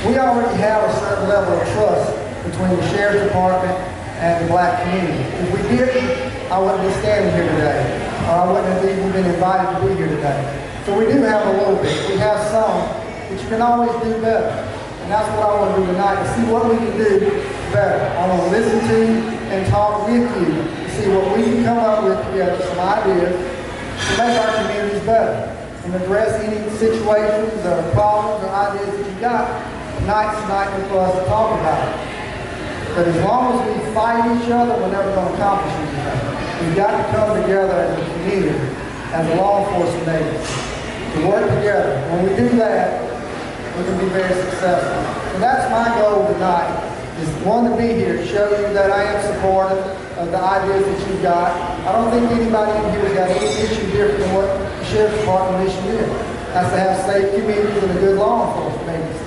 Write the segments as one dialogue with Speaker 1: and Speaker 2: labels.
Speaker 1: we already have a certain level of trust between the sheriff's department and the black community. If we didn't, I wouldn't be standing here today, or I wouldn't have even been invited to be here today. So we do have a little bit. We have some, but you can always do better. And that's what I want to do tonight, to see what we can do better. I want to listen to you and talk with you to see what we can come up with together, some ideas to make our communities better and address any situations or problems or ideas that you got. Tonight's the night for us to talk about it. But as long as we fight each other, we're never going to accomplish anything. We've got to come together as a community, as a law enforcement agency, to work together. When we do that, we can be very successful. And that's my goal tonight, is one, to be here to show you that I am supportive of the ideas that you've got. I don't think anybody in here has got any issue different than what the Sheriff's Department mission is. That's to have safe communities and a good law enforcement agency.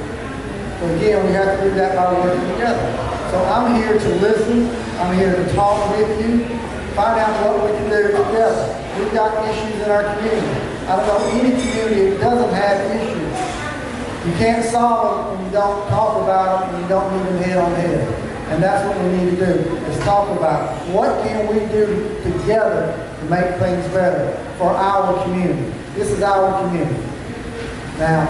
Speaker 1: So again, we have to do that by working together. So I'm here to listen. I'm here to talk with you, find out what we can do together. We've got issues in our community. I don't know any community that doesn't have issues. You can't solve them when you don't talk about them and you don't meet them head on head. And that's what we need to do, is talk about what can we do together to make things better for our community. This is our community. Now,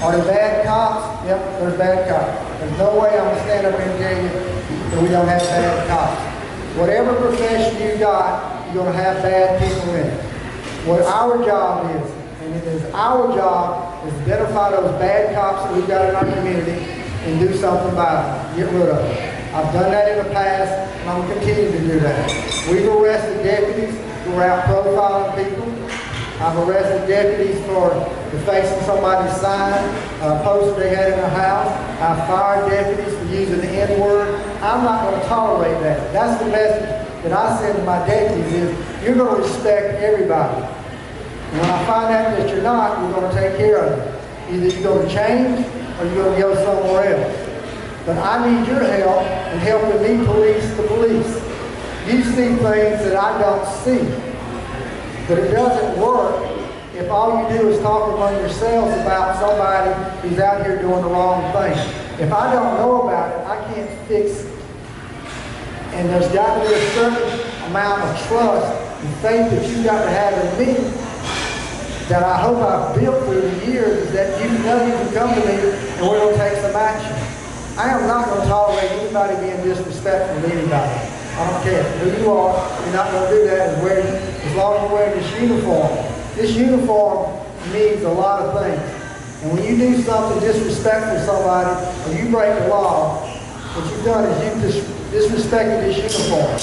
Speaker 1: are there bad cops? Yep, there's bad cops. There's no way I'm going to stand up here and tell you that we don't have bad cops. Whatever profession you got, you're going to have bad people in it. What our job is, and it is our job, is to identify those bad cops that we've got in our community and do something about them. Get rid of them. I've done that in the past, and I'm going to continue to do that. We've arrested deputies who are out profiling people. I've arrested deputies for defacing somebody's sign, poster they had in their house. I've fired deputies for using the N-word. I'm not going to tolerate that. That's the message that I send to my deputies, is you're going to respect everybody. And when I find out that you're not, we're going to take care of it. Either you're going to change or you're going to go somewhere else. But I need your help in helping me police the police. You see things that I don't see. But it doesn't work if all you do is talk among yourselves about somebody who's out here doing the wrong thing. If I don't know about it, I can't fix it. And there's got to be a certain amount of trust and faith that you've got to have in me that I hope I've built through the years, is that you know you can come to me and we're going to take some action. I am not going to tolerate anybody being disrespectful to anybody. I don't care who you are. You're not going to do that as long as you're wearing this uniform. This uniform means a lot of things. And when you do something disrespectful to somebody, or you break the law, what you've done is you've disrespected this uniform.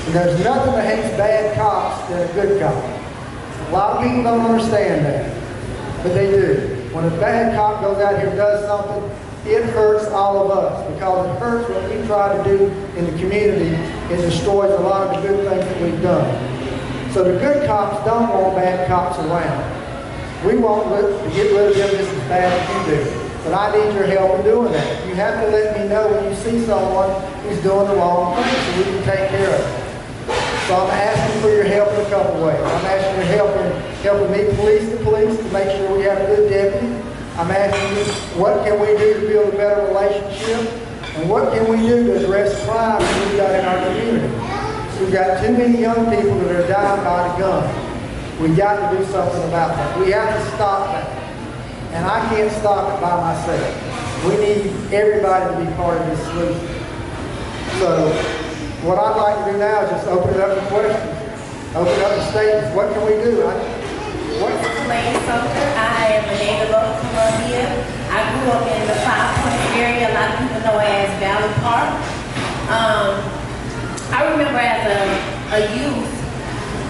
Speaker 1: And there's nothing that hates bad cops than a good cop. A lot of people don't understand that, but they do. When a bad cop goes out here and does something, it hurts all of us, because it hurts what we try to do in the community. It destroys a lot of the good things that we've done. So the good cops don't want bad cops around. We want to get rid of them just as bad as you do. But I need your help in doing that. You have to let me know when you see someone who's doing the wrong thing so we can take care of it. So I'm asking for your help in a couple ways. I'm asking your help in helping me police the police to make sure we have a good deputy. I'm asking you, what can we do to build a better relationship? And what can we do to address crime that we've got in our community? We've got too many young people that are dying by the gun. We've got to do something about that. We have to stop that. And I can't stop it by myself. We need everybody to be part of this solution. So what I'd like to do now is just open it up to questions. Open it up to statements. What can we do?
Speaker 2: Lane Sumter. I am a native of Columbia. I grew up in the 5 Points area. A lot of people know it as Valley Park. I remember as a youth,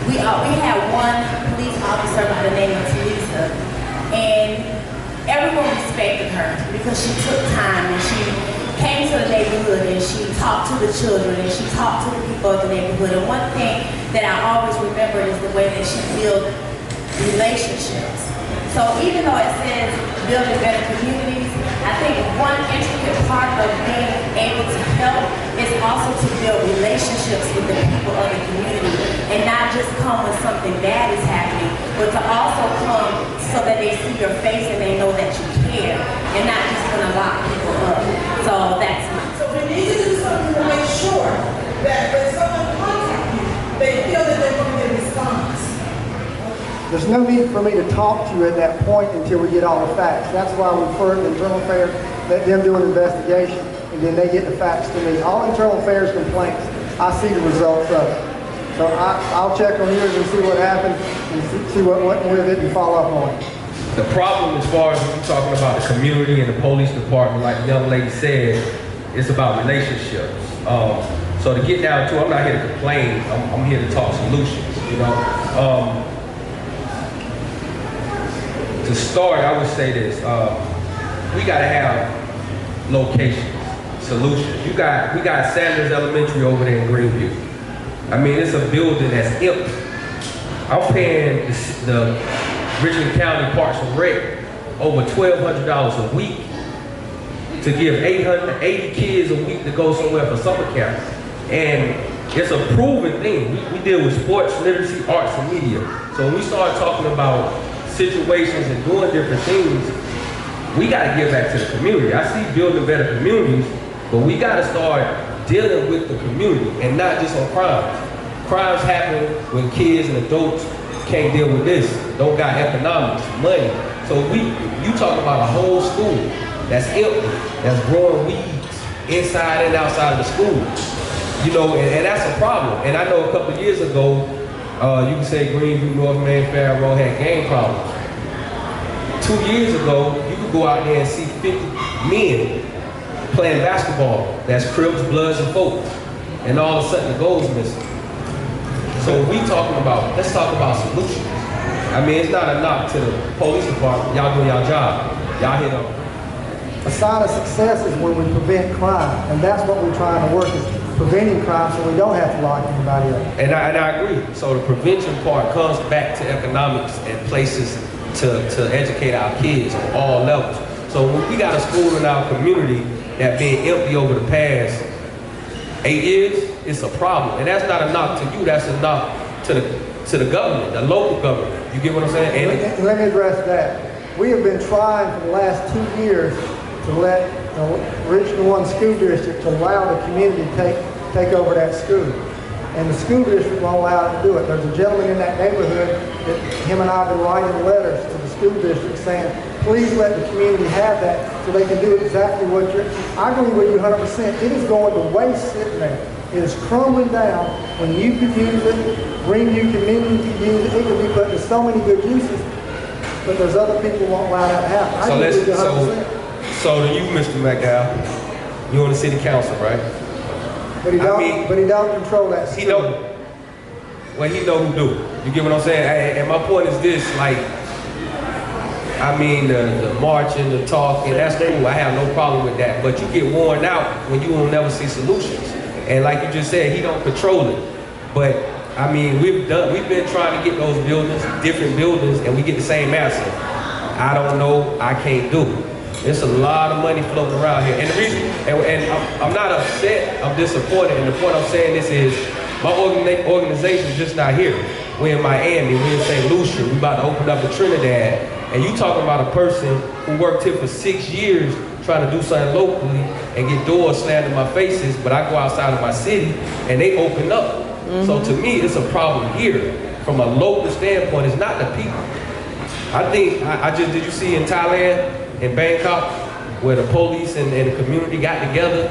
Speaker 2: we had one police officer by the name of Teresa, and everyone respected her because she took time and she came to the neighborhood and she talked to the children and she talked to the people of the neighborhood. And one thing that I always remember is the way that she built relationships. So even though it says building better communities, I think one intricate part of being able to help is also to build relationships with the people of the community, and not just come when something bad is happening, but to also come so that they see your face and they know that you care, and not just when a lot of people
Speaker 1: There's no need for me to talk to you at that point until we get all the facts. That's why we refer to internal affairs, let them do an investigation, and then they get the facts to me. All internal affairs complaints, I see the results of it. So I'll check on yours and see what happened, and see what went with it and follow up on it.
Speaker 3: The problem as far as we're talking about the community and the police department, like the young lady said, it's about relationships. So to get down to, I'm not here to complain, I'm here to talk solutions, you know. To start, I would say this, we gotta have locations, solutions. We got Sanders Elementary over there in Greenview. I mean, it's a building that's empty. I'm paying the Richland County Parks and Rec over $1,200 a week to give 880 kids a week to go somewhere for summer camp. And it's a proven thing. We deal with sports, literacy, arts, and media. So when we start talking about situations and doing different things, we gotta give back to the community. I see building better communities, but we gotta start dealing with the community and not just on crimes. Crimes happen when kids and adults can't deal with this, don't got economics, money. So you talk about a whole school that's empty, that's growing weeds inside and outside of the school. You know, and that's a problem. And I know a couple of years ago, you can say Greenview, North Main, Faribault had gang problems. 2 years ago, you could go out there and see 50 men playing basketball. That's Crips, Bloods, and Folks. And all of a sudden the goal's missing. So let's talk about solutions. I mean, it's not a knock to the police department. Y'all doing y'all job. Y'all hit up.
Speaker 1: A sign of success is when we prevent crime, and that's what we're trying to work is preventing crime so we don't have to lock anybody up.
Speaker 3: And I agree. So the prevention part comes back to economics and places to educate our kids on all levels. So when we got a school in our community that been empty over the past 8 years, it's a problem. And that's not a knock to you, that's a knock to the government, the local government. You get what I'm saying? And
Speaker 1: let me address that. We have been trying for the last 2 years to let the Richland 1 school district to allow the community to take over that school. And the school district won't allow it to do it. There's a gentleman in that neighborhood that him and I have been writing letters to the school district saying, please let the community have that so they can do exactly what you're... I agree with you 100%. It is going to waste sitting there. It is crumbling down. When you could use it, Greenview community could use it, it could be put to so many good uses, but there's other people who won't allow that to happen. I agree with you 100%.
Speaker 3: So to you, Mr. McDowell, you're on the city council, right?
Speaker 1: But he don't control that school.
Speaker 3: He don't. Well, he know who do. You get what I'm saying? And my point is this, like, I mean, the marching, the talking, that's cool. I have no problem with that. But you get worn out when you will never see solutions. And like you just said, he don't control it. But I mean, we've been trying to get those buildings, different buildings, and we get the same answer. I don't know, I can't do it. There's a lot of money floating around here. And the reason, and I'm not upset, I'm disappointed. And the point I'm saying this is, my organization is just not here. We're in Miami, we're in St. Lucia, we're about to open up in Trinidad. And you talking about a person who worked here for 6 years trying to do something locally and get doors slammed in my faces, but I go outside of my city and they open up. So to me, it's a problem here. From a local standpoint, it's not the people. I think, did you see in Thailand, in Bangkok, where the police and the community got together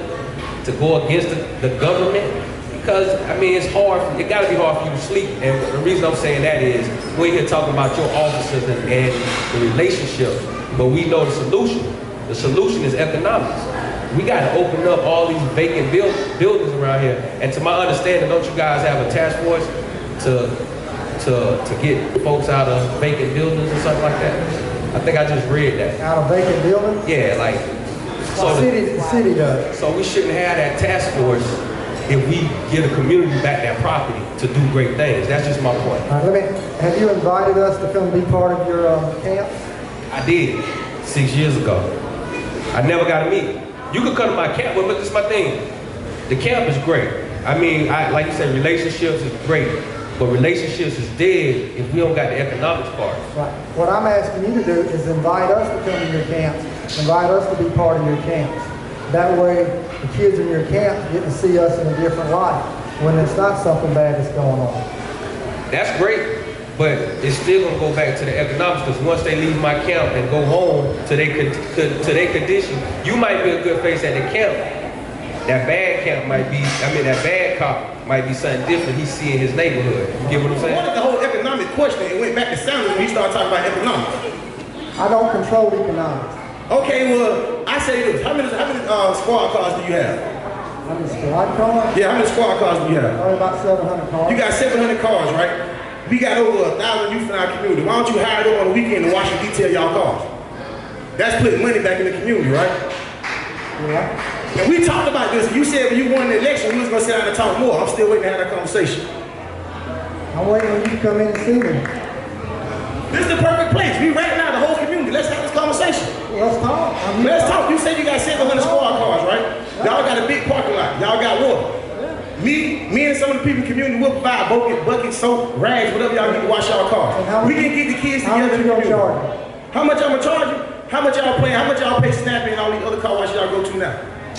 Speaker 3: to go against the government? Because, I mean, it's gotta be hard for you to sleep. And the reason I'm saying that is, we're here talking about your officers and the relationship, but we know the solution. The solution is economics. We gotta open up all these vacant buildings around here. And to my understanding, don't you guys have a task force to get folks out of vacant buildings or something like that? I think I just read that.
Speaker 1: Out of vacant buildings?
Speaker 3: Yeah, like...
Speaker 1: So the city does.
Speaker 3: So we shouldn't have that task force if we give the community back that property to do great things. That's just my point.
Speaker 1: All right, have you invited us to come be part of your camp?
Speaker 3: I did, 6 years ago. I never got to meet. You could come to my camp, but this is my thing. The camp is great. I mean, like you said, relationships is great. But relationships is dead if we don't got the economics part.
Speaker 1: Right. What I'm asking you to do is invite us to come to your camps, invite us to be part of your camps. That way, the kids in your camps get to see us in a different light when it's not something bad that's going on.
Speaker 3: That's great, But it's still gonna go back to the economics, because once they leave my camp and go home to their condition, you might be a good face at the camp. That bad camp might be, that bad cop might be something different he see in his neighborhood. You get what I'm saying?
Speaker 4: What is the whole economic question? It went back to Sanders when he started talking about economics.
Speaker 1: I don't control economics.
Speaker 4: Okay, well, I say this. How many squad cars do you have?
Speaker 1: How many squad cars?
Speaker 4: Yeah, how many squad cars do you have?
Speaker 1: Probably about 700 cars.
Speaker 4: You got 700 cars, right? We got over 1,000 youth in our community. Why don't you hire them on the weekend to wash and detail y'all cars? That's putting money back in the community, right?
Speaker 1: Yeah.
Speaker 4: And we talked about this. You said when you won the election, we was gonna sit down and talk more. I'm still waiting to have that conversation.
Speaker 1: I'm waiting on you to come in and see me.
Speaker 4: This is the perfect place. We right now, the whole community. Let's have this conversation.
Speaker 1: Let's talk.
Speaker 4: Let's talk. You said you got 700 squad cars, right? Y'all got a big parking lot. Y'all got water. Me and some of the people in the community will provide buckets, soap, rags, whatever y'all need to wash y'all cars. We can get the kids together in the community. How much I'm gonna charge you? How much y'all pay? How much y'all pay Snappy and all these other car washes y'all go to now?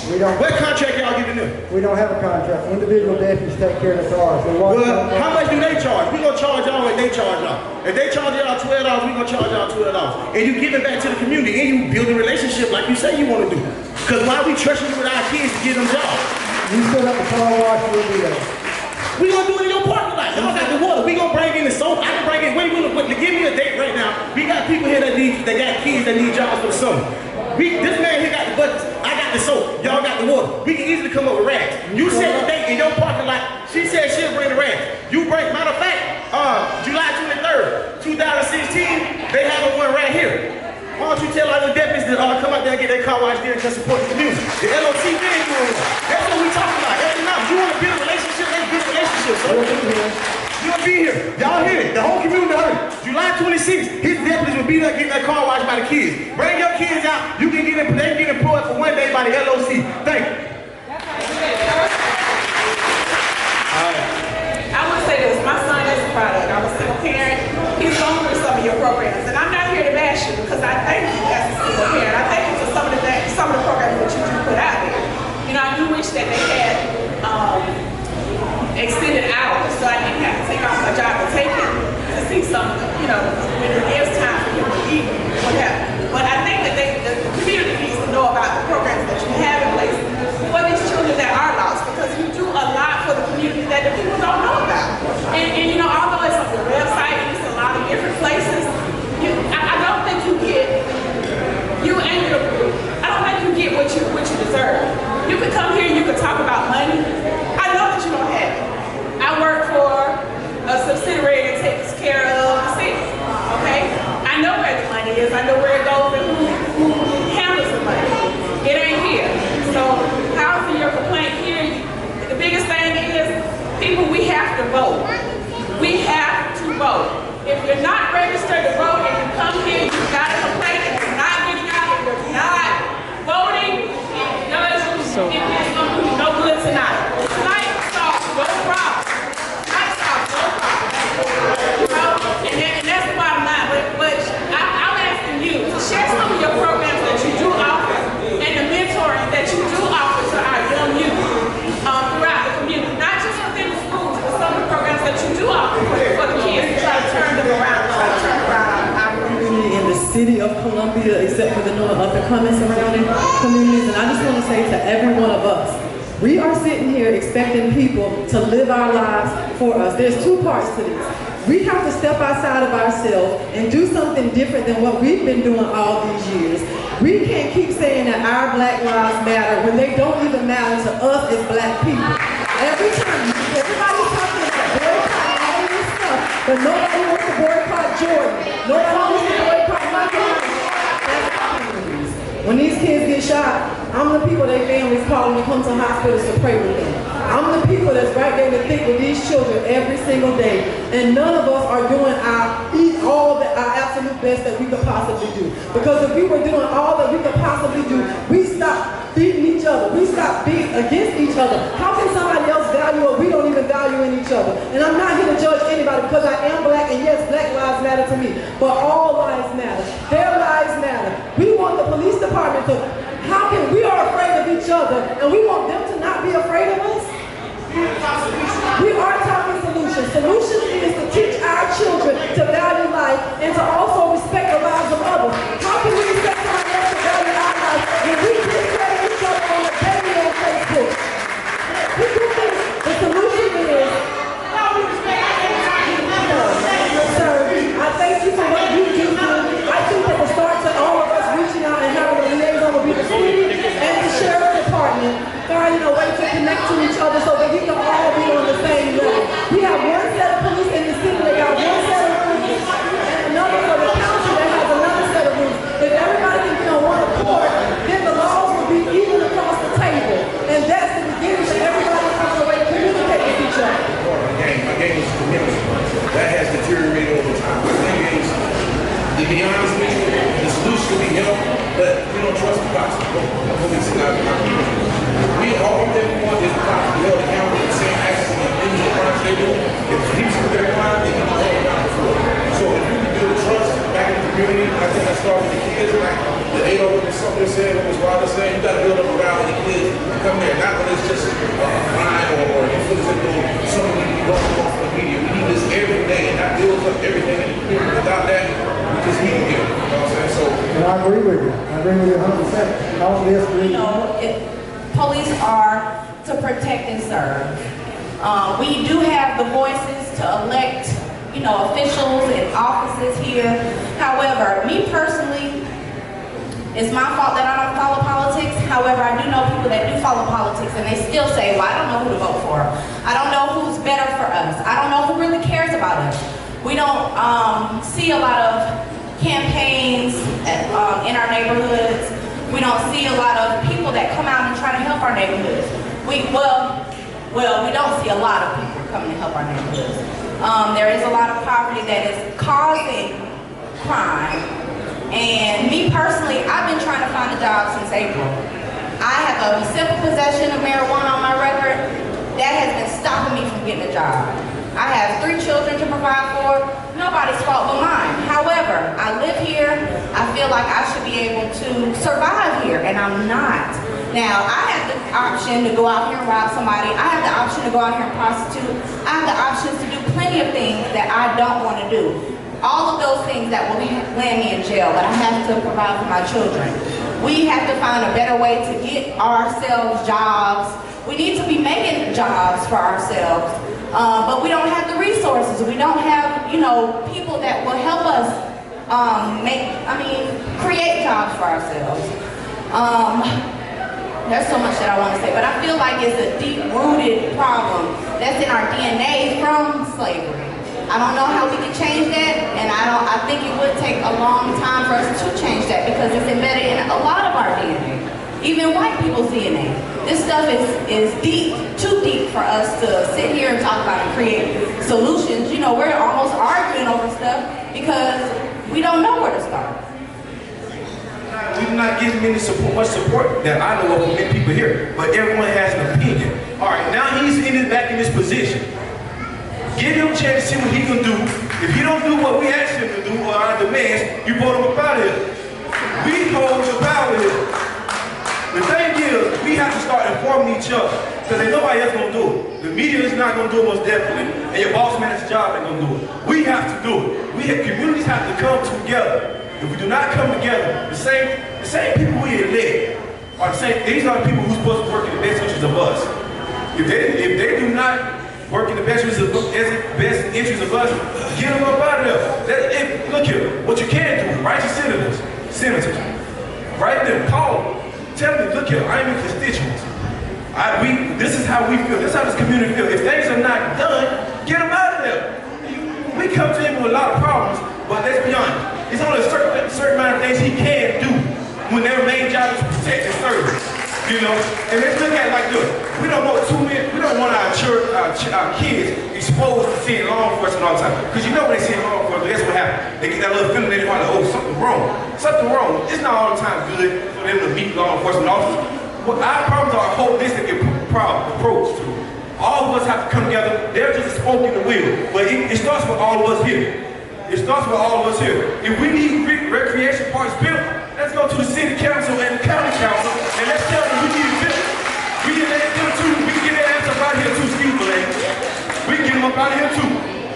Speaker 1: We don't.
Speaker 4: What contract y'all giving them?
Speaker 1: We don't have a contract. Individual deputies take care of the cars.
Speaker 4: Well, how much do they charge? We gonna charge y'all what they charge y'all. If they charge y'all $12, we gonna charge y'all $12. And you give it back to the community and you build a relationship like you say you wanna do. Cause why we trusting you with our kids to give them jobs?
Speaker 1: You set up a car wash, we'll be there.
Speaker 4: We gonna do it in your parking lot. Y'all got the water. We gonna bring in the soap. I can bring in. What do you want to give me a date right now? We got people here that got kids that need jobs for the summer. This man here got the buckets. I got the soap. Y'all got the water. We can easily come up with rags. You set the date in your parking lot. She said she'll bring the rags. You bring. Matter of fact, July 23rd, 2016, they have one right here. Why don't you tell all the deputies to come out there and get their car washed there and just support the community? The LOC been doing it. That's what we talking about. Economics. You want to build a relationship, let's build a relationship. So you'll be here. Y'all hear it. The whole community heard it. July 26th, his deputies will be there getting their car washed by the kids. Bring your kids out. You can get they get employed for one day by the LOC. Thank you.
Speaker 5: I want to say this. My son is a product. I'm a single parent. He's going through some of your programs, and I'm not here to bash you because I thank you as a single parent. I thank you for some of the programs that you do put out there. You know, I do wish that they had extended hours, so I didn't have to take off my job and take it to see some, you know, when it is time for him to eat, whatever. But I think that the community needs to know about the programs that you have in place for these children that are lost, because you do a lot for the community that the people don't know about. And you know, although it's on your website and it's a lot of different places, I don't think you get what you deserve. You can come here and you can talk about money. I know that you don't have it. I work for a subsidiary that takes care of the city. Okay? I know where the money is. I know where it goes and who handles the money. It ain't here. So housing your complaint here, the biggest thing is, people, we have to vote. We have to vote. If you're not registered to vote and you come here, you got a complaint and you're not getting out and you're not voting, it is going to do no good tonight. Tonight solves no problem. Tonight solves no problem. You know? And that's the bottom line. But I'm asking you to share some of your programs that you do offer and the mentoring that you do offer to our young youth throughout the community. Not just within the schools, but some of the programs that you do offer for the kids to try to turn them around, try to turn around our community
Speaker 6: in the city of Columbia, except for the newer up-and-coming surrounding communities. And I just want to say to every one of us, we are sitting here expecting people to live our lives for us. There's two parts to this. We have to step outside of ourselves and do something different than what we've been doing all these years. We can't keep saying that our Black lives matter when they don't even matter to us as Black people. Every time, everybody's talking about boycott and all this stuff, but nobody wants to boycott Jordan. Nobody wants to boycott Michael. When these kids get shot, I'm the people their families calling to come to hospitals to pray with them. I'm the people that's right there to think with these children every single day. And none of us are doing our absolute best that we could possibly do. Because if we were doing all that we could possibly do, we stop beating each other. We stop being against each other. How can somebody else value what we don't even value in each other? And I'm not here to judge anybody because I am Black, and yes, Black lives matter to me. But all lives matter. Their lives matter. We want the police department to, we are afraid of each other, and we want them to not be afraid of us? We are talking solutions. Solutions is to teach our children to life and to also respect the lives of others. How can we respect someone else and value our life when we discredit each other on a daily on Facebook? We do think the solution is, sir, I thank you for what you do. I think that the start to all of us reaching out and having a liaison will be the city and the sheriff's department finding a way to connect to each other so that we can all be on the same level. We have one set of police in the city that got one set of rules and another for the county that has another set of rules. If everybody can be on one accord, then the laws will be even across the table. And that's the beginning for everybody to find a way to communicate with each other.
Speaker 7: My game is community. That has deteriorated over time. My thing is, to be honest with you, the solution can be help, but we don't trust the cops. The police in our community. We all that we want is the cops to be held accountable for the same actions and the crimes they do. If police do their crime, they can be held accountable for it. So if we can build trust back in the community, I think I start with the kids, like the Ado was something said, what was Wilder saying, you got to build up a round with the kids to come there, not when it's just a crime or influence that something need to be going on for the media. We need this every day, and that builds up everything in the community. Without that, we just need to get it. You know what I'm saying? So,
Speaker 1: And I agree with you. I agree with you 100%. I don't disagree.
Speaker 2: You know, police are to protect and serve. We do have the voices to elect, officials and offices here. However, me personally, it's my fault that I don't follow politics. However, I do know people that do follow politics and they still say, well, I don't know who to vote for. I don't know who's better for us. I don't know who really cares about us. We don't see a lot of campaigns in our neighborhoods. We don't see a lot of people that come out and try to help our neighborhoods. We don't see a lot of people coming to help our neighborhoods. There is a lot of poverty that is causing crime. And me personally, I've been trying to find a job since April. I have a simple possession of marijuana on my record. That has been stopping me from getting a job. I have 3 children to provide for, nobody's fault but mine. However, I live here, I feel like I should be able to survive here, and I'm not. Now, I have the option to go out here and rob somebody. I have the option to go out here and prostitute. I have the options to do plenty of things that I don't want to do. All of those things that will land me in jail, but I have to provide for my children. We have to find a better way to get ourselves jobs. We need to be making jobs for ourselves, but we don't have the resources. We don't have, people that will help us create jobs for ourselves. There's so much that I want to say, but I feel like it's a deep-rooted problem that's in our DNA from slavery. I don't know how we can change that, and I think it would take a long time for us to change that because it's embedded in a lot of our DNA, even white people's DNA. This stuff is deep, too deep for us to sit here and talk about and create solutions. We're almost arguing over stuff because we don't know where to start.
Speaker 4: We're not getting much support that I know of from many people here, but everyone has an opinion. All right, now he's back in this position. Give him a chance to see what he can do. If he don't do what we ask him to do or our demands, you vote him up out of here. We hold the power here. The thing is, we have to start informing each other because ain't nobody else gonna do it. The media is not gonna do it most definitely, and your boss man's job ain't gonna do it. We have to do it. Communities have to come together. If we do not come together, the same people we elect are the same. These are the people who's supposed to work in the best interest of us. If they do not work in the best interest of us, get them up out of there. Look here, what you can do, write your senators, write them, call them, tell them, look here, I'm your constituents. This is how we feel, this is how this community feels. If things are not done, get them out of there. We come to him with a lot of problems, but let's be honest, there's only a certain amount of things he can do when their main job is to protect and serve. And let's look at it like this. We don't want our kids exposed to seeing law enforcement all the time. Because when they see law enforcement, that's what happens. They get that little feeling, they find something wrong. Something wrong. It's not all the time good for them to meet law enforcement officers. Our problems are a holistic approach to it. All of us have to come together. They're just a spoke in the wheel. But it starts with all of us here. If we need recreation parks built, let's go to the city council and the county council and let's tell them we need it built. We can get them too. We can get their ass up out of here too, Steve. We can get them up out of here too.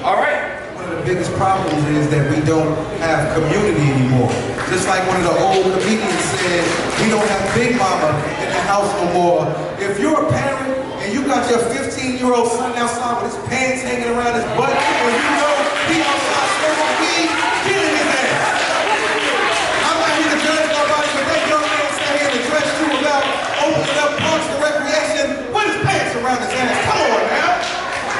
Speaker 4: All right?
Speaker 8: One of the biggest problems is is that we don't have community anymore. Just like one of the old comedians said, we don't have Big Mama in the house no more. If you're a parent and you got your 15-year-old son outside with his pants hanging around his butt, and you know he outside smoking weed, get in his ass. I'm not here to judge nobody, but that young man sat here in the dress too about opening up parks and recreation with his pants around his ass. Come on now.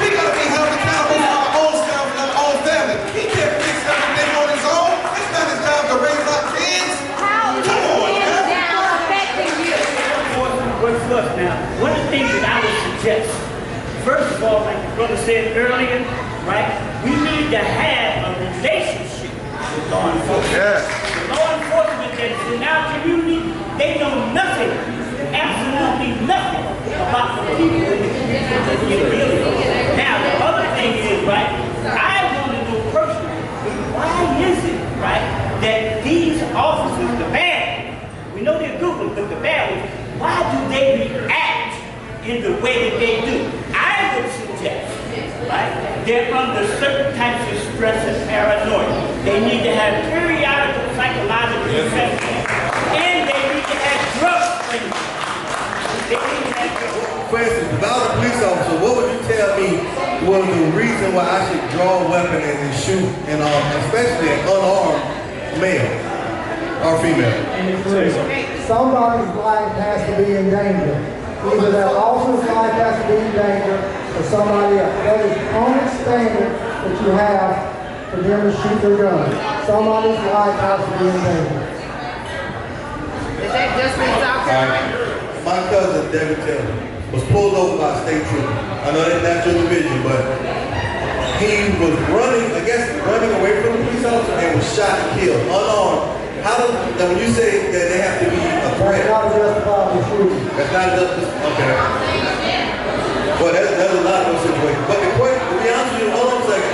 Speaker 8: We gotta be held accountable for our own self and our own family. He can't fix everything on his own. It's not his job to raise our kids. Come on now.
Speaker 9: Look now, one of the things that I would suggest, first of all, like the brother said earlier, right, we need to have a relationship with law enforcement.
Speaker 8: Yeah.
Speaker 9: The law enforcement that's in our community, they know nothing, absolutely nothing about the people in the community that get killed. Now, the other thing is, right, I want to know personally, why is it, right, that these officers, the bad ones, we know they're good ones, but the bad ones, why do they react in the way that they do? I would suggest, right, they're under certain types of stress and paranoia. They need to have periodical psychological assessment, and they need to have drug screening. They need to have drug.
Speaker 10: For instance, if I was a police officer, what would you tell me was the reason why I should draw a weapon and shoot, and especially an unarmed male or female?
Speaker 1: Somebody's life has to be in danger. Either that officer's life has to be in danger or somebody else. That is the only standard that you have for them to shoot their gun. Somebody's life has to be in danger.
Speaker 2: Is that just been South Carolina?
Speaker 10: My cousin, David Taylor, was pulled over by a state trooper. I know that's not your division, but he was running away from the police officer and was shot and killed, unarmed. Now when you say that they have to be a threat,
Speaker 1: That's not a justifiable shooting.
Speaker 10: that's not justice. Okay. Well, there's a lot of those situations. But the question, to be honest with you, hold on a second.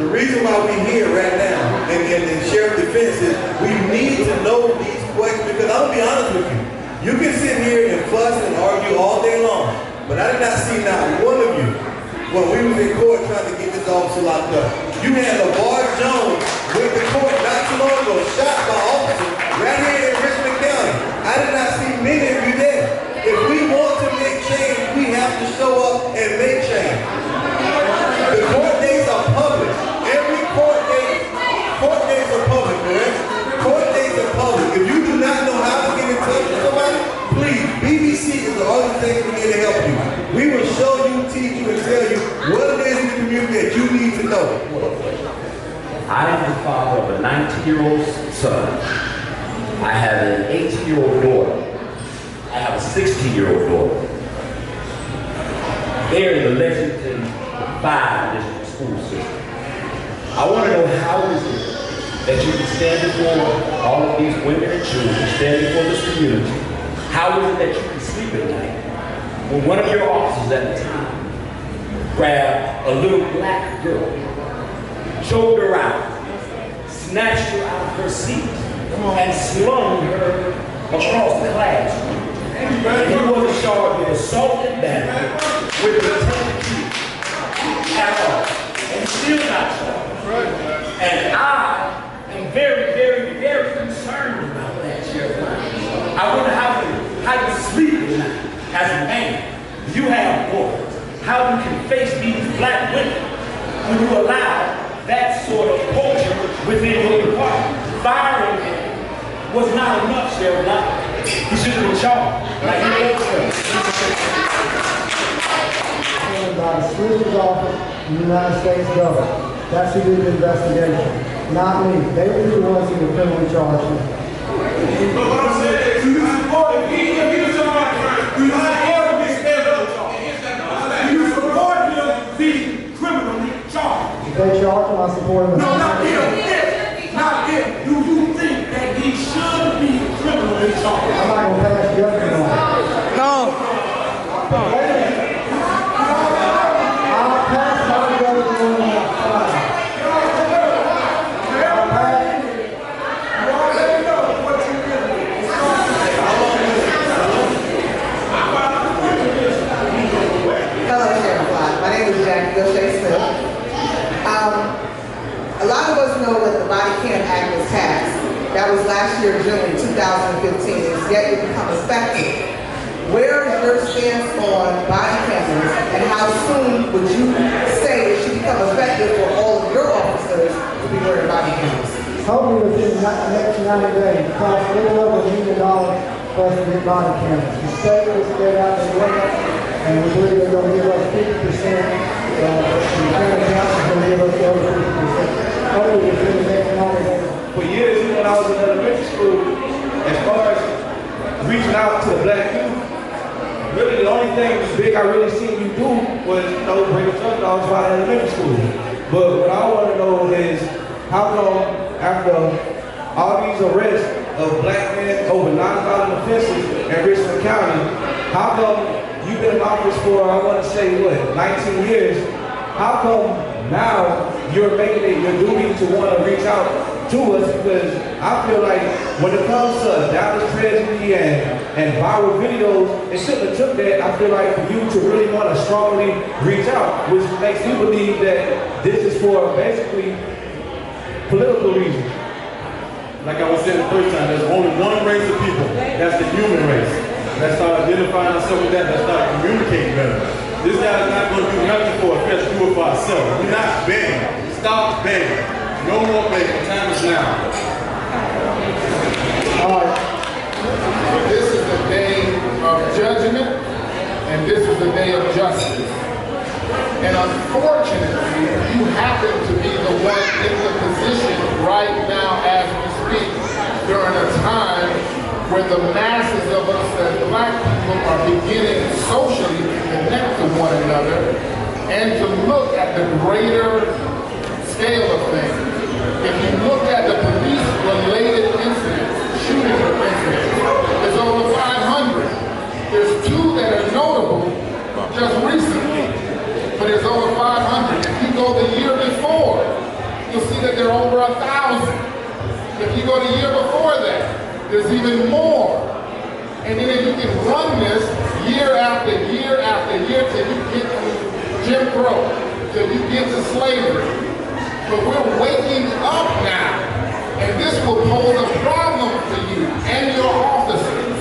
Speaker 10: The reason why we're here right now and Sheriff Defense is we need to know these questions, because I'm gonna be honest with you. You can sit here and fuss and argue all day long, but I did not see not one of you when we was in court trying to get this officer locked up. You had LeVar Jones with the court not too long ago, shot by officers right here in Richland County. I did not see many of you there. If we want to make change, we have to show up and make change. The court dates are public. Every court dates are public, correct? Court dates are public. If you do not know how to get in touch with somebody, please, BBC is the organization here to help you. We will show you, teach you, and tell you what it is in the community that you need to know.
Speaker 11: I am the father of a 19-year-old son. I have an 18-year-old daughter. I have a 16-year-old daughter. They're in the Lexington 5 district school system. I want to know, how is it that you can stand before all of these women and children, stand before this community? How is it that you can sleep at night when one of your officers at the time grabbed a little black girl, choked her out, snatched her out of her seat, and slung her across the classroom? And he wasn't charged with assault and battery, with intent to kill at all. And he's still not charged. And I am very, very, very concerned about that, Sheriff. I wonder how you sleep at night as a man. You have boys. How you can face these black women when you allow that sort of culture within your department. Firing him was not enough, Sheriff. He should have been charged. Like he was.
Speaker 1: By the Solicitor's Office in the United States government. That's who did the investigation, not me. They were the ones who were criminally charged me.
Speaker 7: But what I'm saying is, do you support him? Do you support him being federal charged? Do you support him being criminally charged?
Speaker 1: If they charge him, I support him.
Speaker 7: No, not him. Not him. Do you think that he should be criminally charged?
Speaker 1: I'm not going to pass judgment on it.
Speaker 6: No.
Speaker 1: I'll pass my judgment on it.
Speaker 12: yet it become effective. Where is your stance on body cameras, and how soon would you say it should become effective for all of your officers to be wearing body cameras?
Speaker 1: Hopefully within the next 90 days, it costs a little over $1 million for us to get body cameras. The state has get out the way, and we believe they're going to give us 50%. The county council is going to give us the other 50%. Hopefully within the next 90 days.
Speaker 13: For years, even when I was in elementary school, as far as reaching out to the black youth, really the only thing big I really seen you do was, bring drug dogs out of elementary school. But what I want to know is, how come after all these arrests of black men, over 9,000 offenses in Richland County, how come you've been in office for, I want to say, 19 years, how come now you're making it your duty to want to reach out to us? Because I feel like when it comes to Dallas tragedy and viral videos, it shouldn't have took that. I feel like for you to really want to strongly reach out, which makes me believe that this is for basically political reasons.
Speaker 4: Like I was saying the first time, there's only one race of people. That's the human race. Let's start identifying ourselves with that. Let's start communicating better. This guy is not going to do nothing for us. Let's do it for ourselves. We're not begging. Stop begging. No more begging. Time is now.
Speaker 1: All right.
Speaker 14: This is the day of judgment, and this is the day of justice. And unfortunately, you happen to be the one in the position right now as we speak, during a time where the masses of us as black people are beginning socially to connect to one another and to look at the greater scale of things. If you look at the police-related incidents, shooting incidents, there's over 500. There's 2 that are notable just recently, but there's over 500. If you go the year before, you'll see that there are over 1,000. If you go the year before that, there's even more. And then if you can run this year after year after year till you get to Jim Crow, till you get to slavery. But we're waking up now, and this will pose a problem for you and your officers,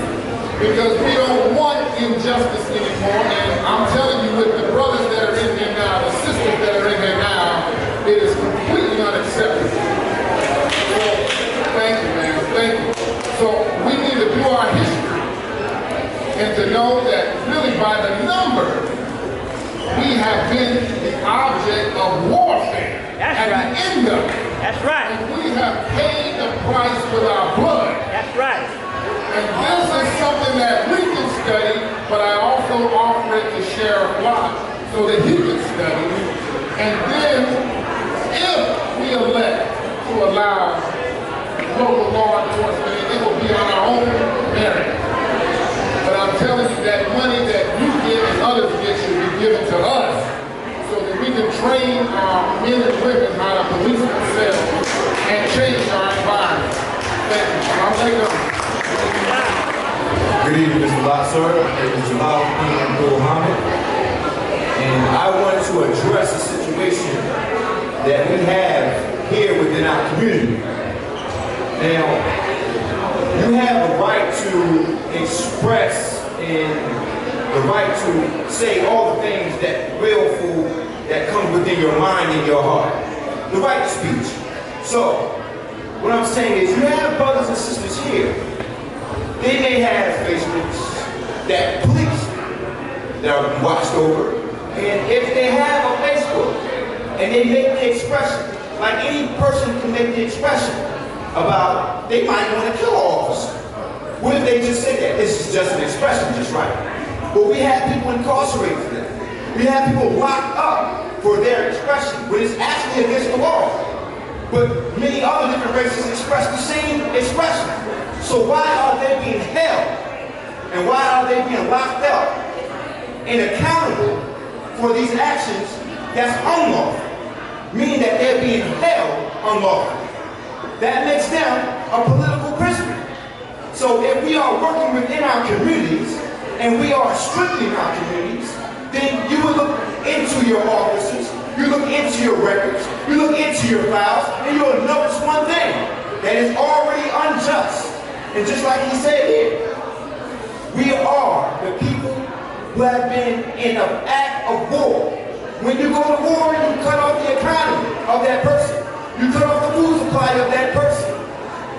Speaker 14: because we don't want injustice anymore. And I'm telling you, with the brothers that are in here now, the sisters that are in here now, it is completely unacceptable. So, thank you, man. Thank you. So we need to do our history and to know that really by the number, we have been the object of warfare.
Speaker 9: That's
Speaker 14: at
Speaker 9: right.
Speaker 14: the end of it.
Speaker 9: That's right.
Speaker 14: And we have paid the price with our blood.
Speaker 9: That's right.
Speaker 14: And this is something that we can study, but I also offer it to Sheriff Lott so that he can study. And then, if we elect to allow local law enforcement, it will be on our own merit. But I'm telling you, that money that you get and others get should be given to us, so that we can train our men and women how to police themselves and change our environment. Thank you. I'll take them.
Speaker 15: Good evening, Mr. Lott, sir. It is Jamal Abdul Hamid. And I want to address a situation that we have here within our community. Now, you have the right to express and the right to say all the things that willful, that come within your mind and your heart. The right to speech. So, what I'm saying is, you have brothers and sisters here. They may have Facebooks that police that are watched over. And if they have a Facebook and they make the expression, like any person can make the expression about they might want to kill an officer. What if they just say that? This is just an expression, just right. But we have people incarcerated for that. We have people locked up for their expression, when it's actually against the law. But many other different races express the same expression. So why are they being held? And why are they being locked up and accountable for these actions that's unlawful? Meaning that they're being held unlawfully. That makes them a political prisoner. So if we are working within our communities, and we are strictly in our communities, then you would look into your offices, you look into your records, you look into your files, and you'll notice one thing, that is already unjust. And just like he said here, who have been in an act of war. When you go to war, you cut off the economy of that person. You cut off the food supply of that person.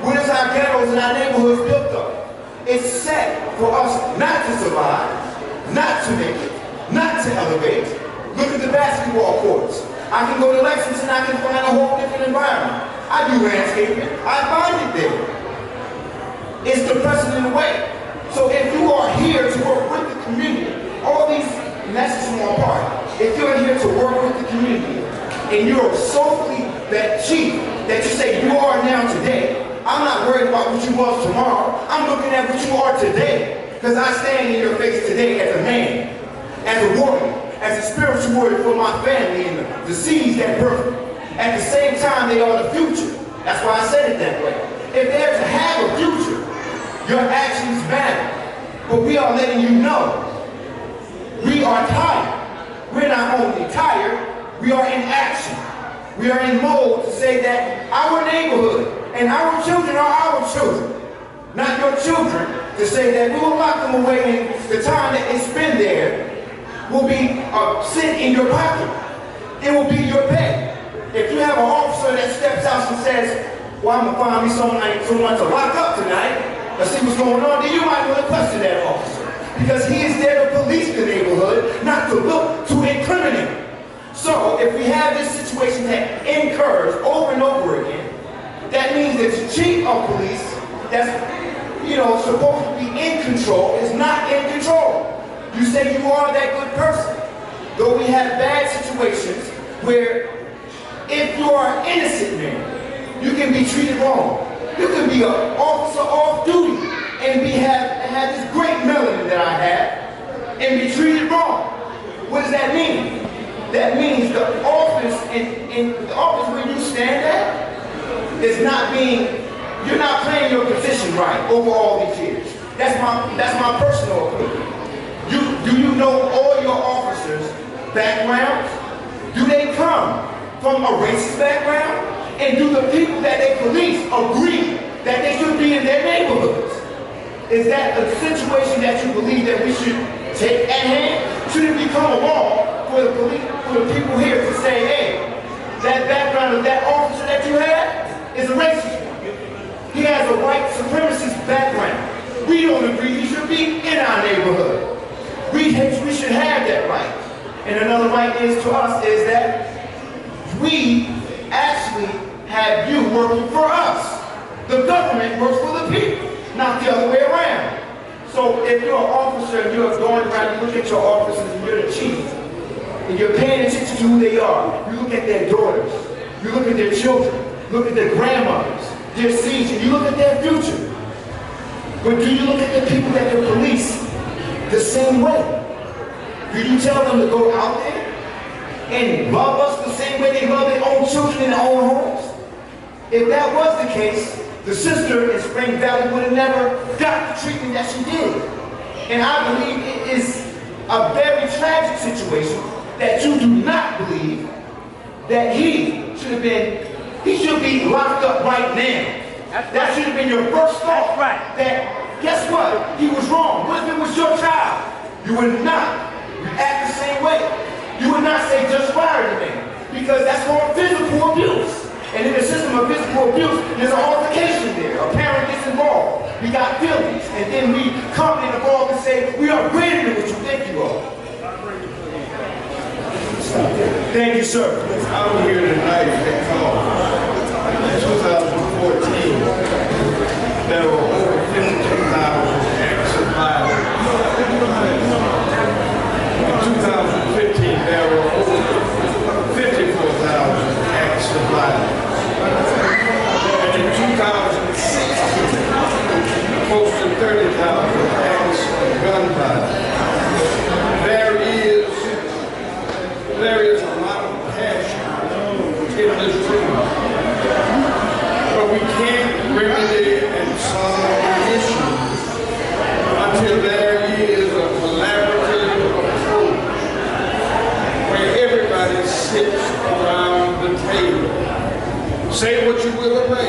Speaker 15: What is our ghettos and our neighborhoods built up? It's set for us not to survive, not to make it, not to elevate. Look at the basketball courts. I can go to Lexington, I can find a whole different environment. I do landscaping, I find it there. It's the precedent way. So if you are here to work with the community, all these messages from our part, if you're here to work with the community, and you're solely that chief that you say you are now today, I'm not worried about what you was tomorrow. I'm looking at what you are today, because I stand in your face today as a man, as a warrior, as a spiritual warrior for my family and the seeds that birth. At the same time, they are the future. That's why I said it that way. If they're to have a future, your actions matter. But we are letting you know, we are tired. We're not only tired, we are in action. We are in mode to say that our neighborhood and our children are our children, not your children, to say that we will lock them away and the time that they spend there will be sit in your pocket. It will be your pay. If you have an officer that steps out and says, well, I'm going to find me someone to lock up tonight, let's see what's going on, then you might want to question that officer. Because he is there to police the neighborhood, not to look to incriminate. So if we have this situation that incurs over and over again, that means that the chief of police that's supposed to be in control is not in control. You say you are that good person. Though we have bad situations where if you are an innocent man, you can be treated wrong. You can be an officer off duty and have this great melanin that I have and be treated wrong. What does that mean? That means the office in the office where you stand at is not you're not playing your position right over all these years. That's my personal opinion. Do you know all your officers' backgrounds? Do they come from a racist background? And do the people that they police agree that they should be in their neighborhoods? Is that a situation that you believe that we should take at hand? Should it become a law for the police, for the people here to say, hey, that background of that officer that you have is a racist one. He has a white supremacist background. We don't agree he should be in our neighborhood. We should have that right. And another right is to us is that we actually have you working for us. The government works for the people, not the other way around. So if you're an officer and you're going around, you look at your officers and you're the chief, and you're paying attention to who they are, you look at their daughters, you look at their children, look at their grandmothers, their seeds, and you look at their future. But do you look at the people that they police the same way? Do you tell them to go out there and love us the same way they love their own children in their own homes? If that was the case, the sister in Spring Valley would have never got the treatment that she did. And I believe it is a very tragic situation that you do not believe that he should be locked up right now. That should have been your first thought.
Speaker 9: That's right.
Speaker 15: That, guess what? He was wrong. What if it was your child? You would not act the same way. You would not say just fire the man, because that's called physical abuse. And in the system of physical abuse, there's an altercation there. A parent gets involved. We got feelings. And then we come involved and say, we are greater than what you think you are. Thank you, sir.
Speaker 13: I'm here tonight because in 2014, there were over 52,000 acts of violence. In 2015, there were over 54,000 acts of violence. And in 2016, close to 30,000 acts of gun violence. There is a lot of passion in this room, but we can't remedy and solve the issue until there is a collaborative approach where everybody sits around the table. Say what you will of me.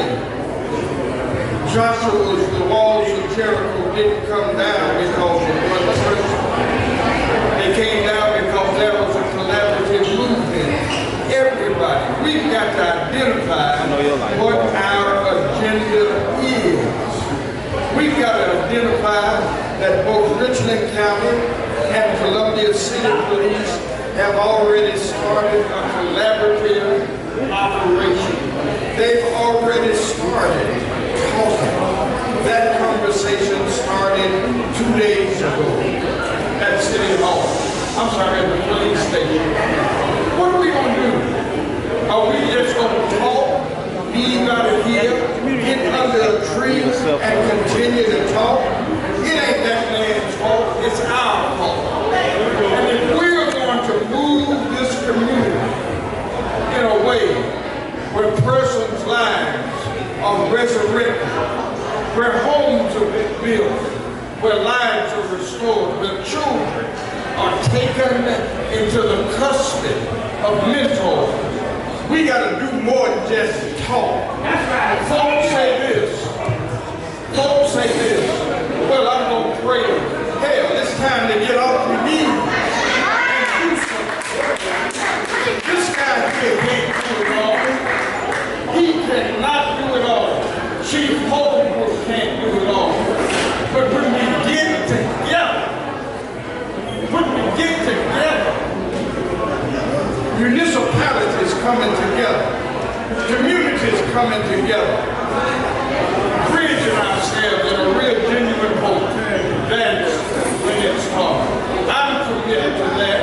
Speaker 13: Joshua's, the walls of Jericho didn't come down because of one person.
Speaker 16: we've got to identify what our agenda is. We've got to identify that both Richland County and Columbia City Police have already started a collaborative operation. They've already started talking. That conversation started 2 days ago at City Hall. I'm sorry, at the police station. What are we going to do? Are we just going to talk, leave out of here, get under a tree, and continue to talk? It ain't that man's fault, it's our fault. And if we're going to move this community in a way where persons' lives are resurrected, where homes are built, where lives are restored, where children are taken into the custody of mentors, we got to do more than just talk. That's right. Folks say this. Folks say this. Well, I'm going to pray. Hell, it's time to get off your knees and do something. This guy here can't do it all. He cannot do it all. Chief Holbrook can't do it all. But when we get together, municipalities coming together, communities coming together, bridging ourselves in a real genuine hope, that's when it's hard. I'm committed to that.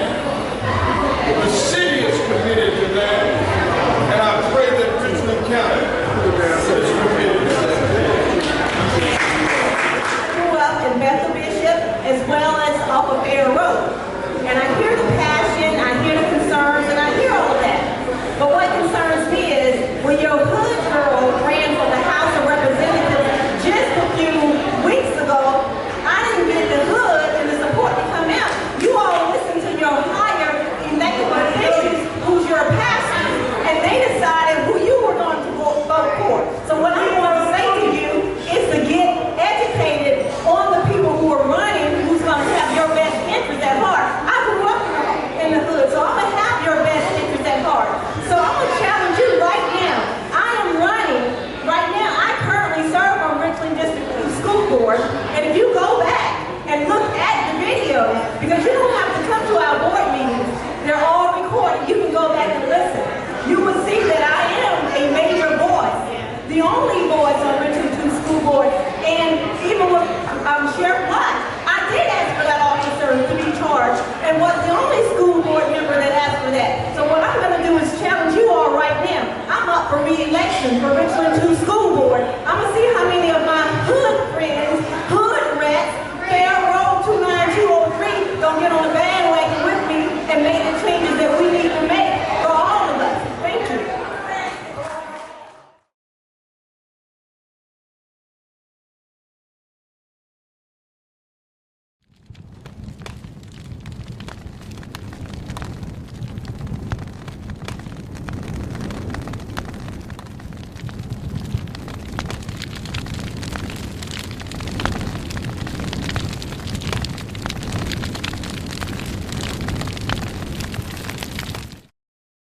Speaker 16: The city is committed to that. And I pray that Richland County is committed to that.
Speaker 17: Grew up in Bethel Bishop as well as off of Air Road. And I hear the passion, I hear the concerns, and I hear all of that. But what concerns me is when your hood girl ran for the House of Representatives just a few weeks ago, I didn't get the hood and the support to come out. You all listen to your higher elected officials, who's your pastor, and they decided who you were going to vote for. So what I want to say to you is to get educated on the people who are running, who's going to have your best interest at heart. I grew up in the hood, so I'm going to have your best interest at heart. So I'm going to challenge you right now. I am running right now. I currently serve on Richland District School Board, and if you go back and look at the videos, because you don't have to come to our board meetings, they're all recorded. You can go back and listen. You will see that I am a major voice, the only voice on Richland School Board, and even with Sheriff Lott, I did ask for that officer to be charged, and was the only school board member that asked for that. So what I'm going to do is challenge you all right now. I'm up for re-election for Richland 2 School Board. I'm going to see how many of my hood friends, hood rats, Fair Road 29203 don't get on the